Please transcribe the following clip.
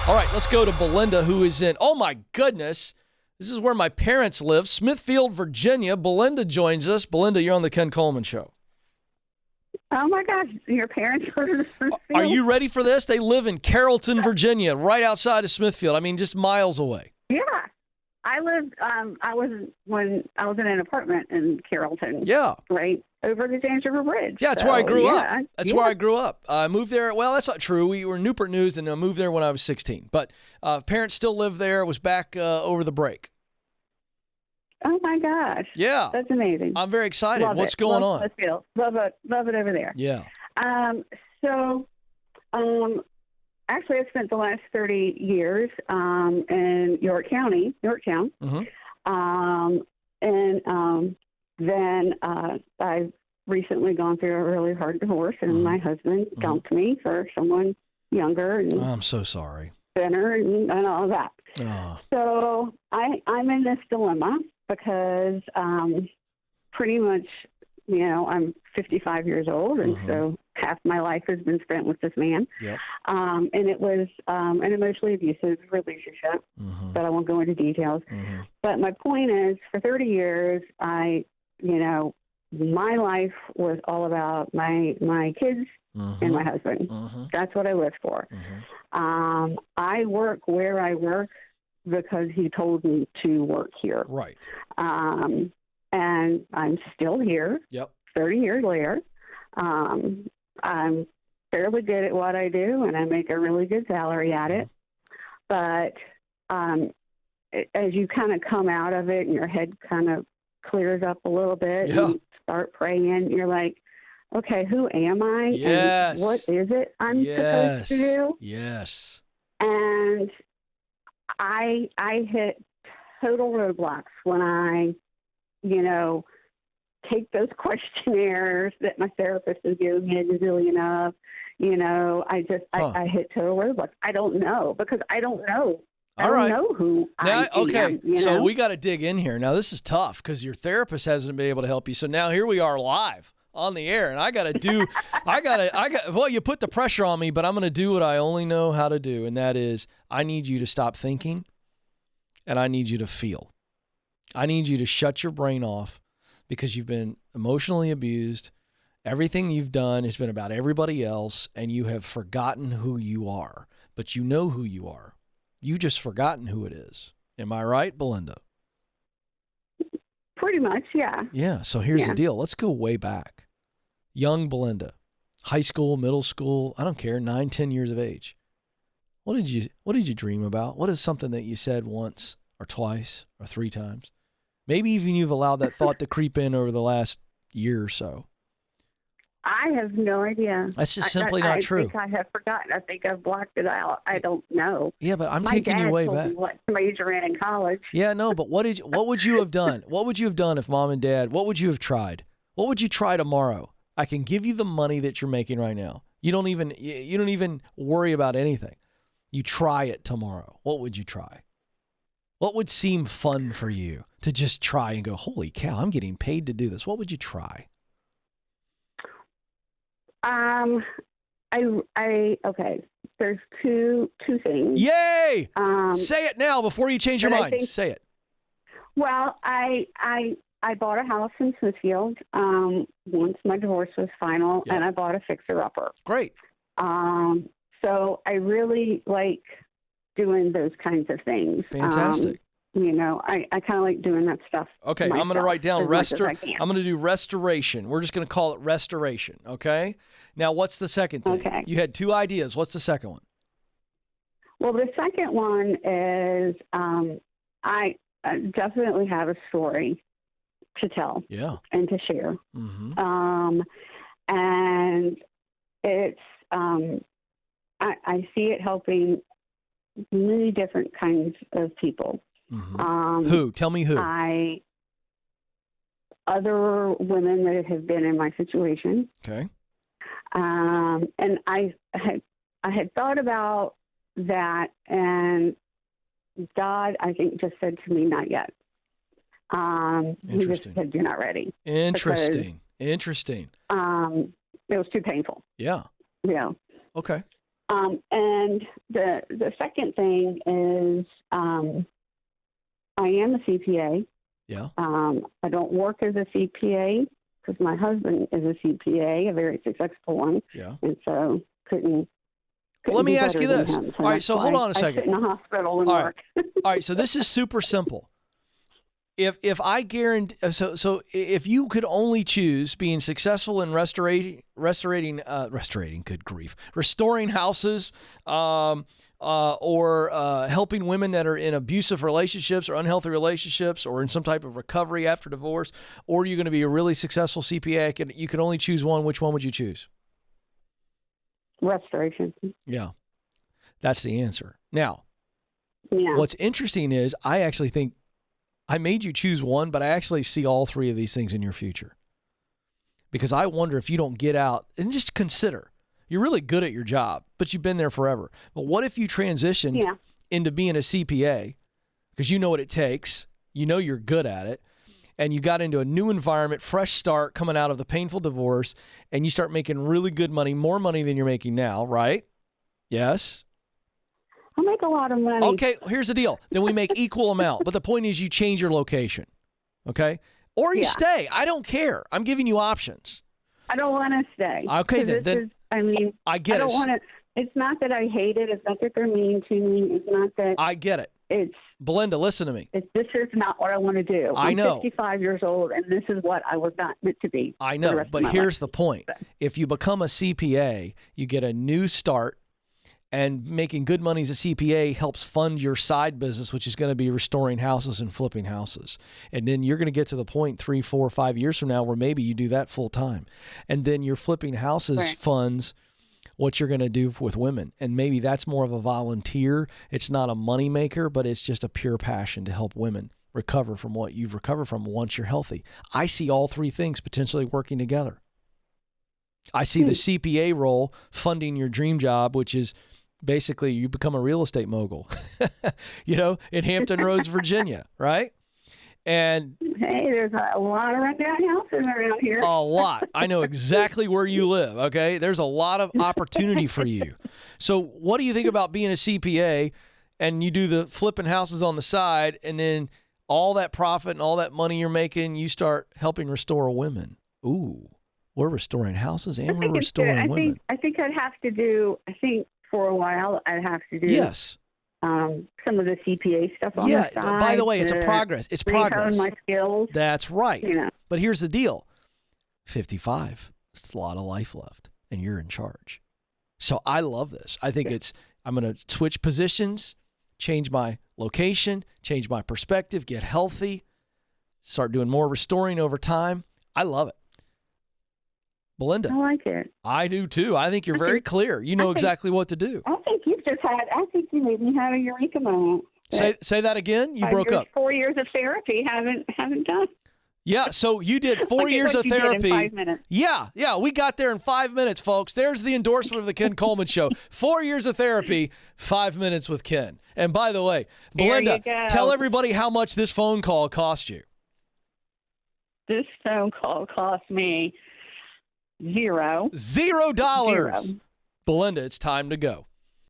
All right, let's go to Belinda, who is in, oh my goodness, this is where my parents live, Smithfield, Virginia. Belinda joins us. Belinda, you're on the Ken Coleman Show. Oh my gosh, your parents live in Smithfield? Are you ready for this? They live in Carrollton, Virginia, right outside of Smithfield. I mean, just miles away. Yeah. I lived, when I was in an apartment in Carrollton. Yeah. Right over the James River Bridge. Yeah, that's where I grew up. That's where I yeah. grew up. I moved there. Well, that's not true. We were in Newport News, and I moved there when I was 16. But parents still live there. I was back over the break. Oh my gosh. Yeah. That's amazing. I'm very excited. Love What's it. going Love on? Smithfield. Love it over there. Yeah. Actually, I spent the last 30 years in Yorktown. Mm-hmm. Then I've recently gone through a really hard divorce, and my husband dumped me for someone younger and I'm so sorry. thinner and all that. Oh. So I'm in this dilemma because pretty much, I'm 55 years old, and so half my life has been spent with this man. Yep. And it was an emotionally abusive relationship, but I won't go into details. But my point is, for 30 years, my life was all about my kids and my husband. That's what I lived for. I work where I work because he told me to work here. Right. And I'm still here. Yep. 30 years later. I'm fairly good at what I do, and I make a really good salary at it. But as you kind of come out of it and your head kind of clears up a little bit, and you start praying, you're like, okay, who am I? Yes. And what is it I'm supposed to do? Yes. And I hit total roadblocks when I, take those questionnaires that my therapist is giving me a gazillion of. I hit total roadblocks. I don't know, because I don't know. I don't know who I am. So we got to dig in here. Now, this is tough because your therapist hasn't been able to help you. So now here we are live on the air, and I got to do, well, you put the pressure on me, but I'm going to do what I only know how to do. And that is, I need you to stop thinking, and I need you to feel. I need you to shut your brain off, because you've been emotionally abused. Everything you've done has been about everybody else, and you have forgotten who you are. But you know who you are. You've just forgotten who it is. Am I right, Belinda? Pretty much, yeah. Yeah, so here's the deal. Let's go way back. Young Belinda, high school, middle school, I don't care, 9, 10 years of age. What did you dream about? What is something that you said once or twice or 3 times? Maybe even you've allowed that thought to creep in over the last year or so. I have no idea. That's just simply not true. I think I have forgotten. I think I've blocked it out. I don't know. Yeah, but I'm taking you way back. My dad told me what to major in college. Yeah, no, but what would you have done? What would you have done if mom and dad, what would you have tried? What would you try tomorrow? I can give you the money that you're making right now. You don't even worry about anything. You try it tomorrow. What would you try? What would seem fun for you to just try and go, holy cow, I'm getting paid to do this? What would you try? Okay. There's two things. Yay! Say it now before you change your mind. Say it. Well, I bought a house in Smithfield once my divorce was final, and I bought a fixer-upper. Great. So I really like doing those kinds of things. Fantastic. I kind of like doing that stuff. Okay, I'm going to write down I'm going to do restoration. We're just going to call it restoration, okay? Now, what's the second thing? Okay. You had 2 ideas. What's the second one? Well, the second one is I definitely have a story to tell and to share. Mm-hmm. And it's I see it helping many different kinds of people. Mm-hmm. Who? Tell me who. Other women that have been in my situation. Okay. And I had thought about that, and God, I think, just said to me, not yet. He just said, you're not ready. Interesting. It was too painful. Yeah. Yeah. Okay. And the second thing is I am a CPA. Yeah. I don't work as a CPA because my husband is a CPA, a very successful one. Yeah. And so couldn't Well, let me ask you this. Him, so all right, so hold on a second. I sit in a hospital and all work. Right. All right, so this is super simple. If I guarantee, so if you could only choose being successful in restoring, good grief, restoring houses, or helping women that are in abusive relationships or unhealthy relationships or in some type of recovery after divorce, or you're going to be a really successful CPA, you could only choose one. Which one would you choose? Restoration. Yeah, that's the answer. Now, yeah. What's interesting is I actually think I made you choose one, but I actually see all three of these things in your future. Because I wonder if you don't get out and just consider, you're really good at your job, but you've been there forever. But what if you transitioned into being a CPA because you know what it takes, you know you're good at it, and you got into a new environment, fresh start, coming out of the painful divorce, and you start making really good money, more money than you're making now, right? Yes? I make a lot of money. Okay, here's the deal. Then we make equal amount. But the point is you change your location, okay? Or you stay. I don't care. I'm giving you options. I don't want to stay. Okay, then I get it. I don't want to. It's not that I hate it. It's not that they're mean to me. It's not that. I get it. It's Belinda, listen to me. This is not what I want to do. I know. I'm 55 years old, and this is what I was not meant to be. I know, but here's the point. If you become a CPA, you get a new start, and making good money as a CPA helps fund your side business, which is going to be restoring houses and flipping houses. And then you're going to get to the point 3, 4, 5 years from now where maybe you do that full time. And then your flipping houses funds what you're going to do with women. And maybe that's more of a volunteer. It's not a money maker, but it's just a pure passion to help women recover from what you've recovered from once you're healthy. I see all three things potentially working together. I see the CPA role funding your dream job, which is basically you become a real estate mogul, in Hampton Roads, Virginia, right? And hey, there's a lot of rundown houses around here. A lot. I know exactly where you live, okay? There's a lot of opportunity for you. So what do you think about being a CPA and you do the flipping houses on the side, and then all that profit and all that money you're making, you start helping restore women? Ooh, we're restoring houses and we're restoring women. I think I'd have to do, for a while, I'd have to do some of the CPA stuff on the side. By the way, it's a progress. It's progress. My skills. That's right. But here's the deal. 55. It's a lot of life left, and you're in charge. So I love this. I think I'm going to switch positions, change my location, change my perspective, get healthy, start doing more restoring over time. I love it. Belinda. I like it. I do too. I think you're very clear. You know exactly what to do. I think you made me have a eureka moment. Say that again. You broke up. 4 years of therapy haven't done. Yeah, so you did 4 years of therapy. Did in 5 minutes. Yeah, we got there in 5 minutes, folks. There's the endorsement of the Ken Coleman Show. 4 years of therapy, 5 minutes with Ken. And by the way, Belinda, tell everybody how much this phone call cost you. This phone call cost me $0. $0. Belinda, it's time to go.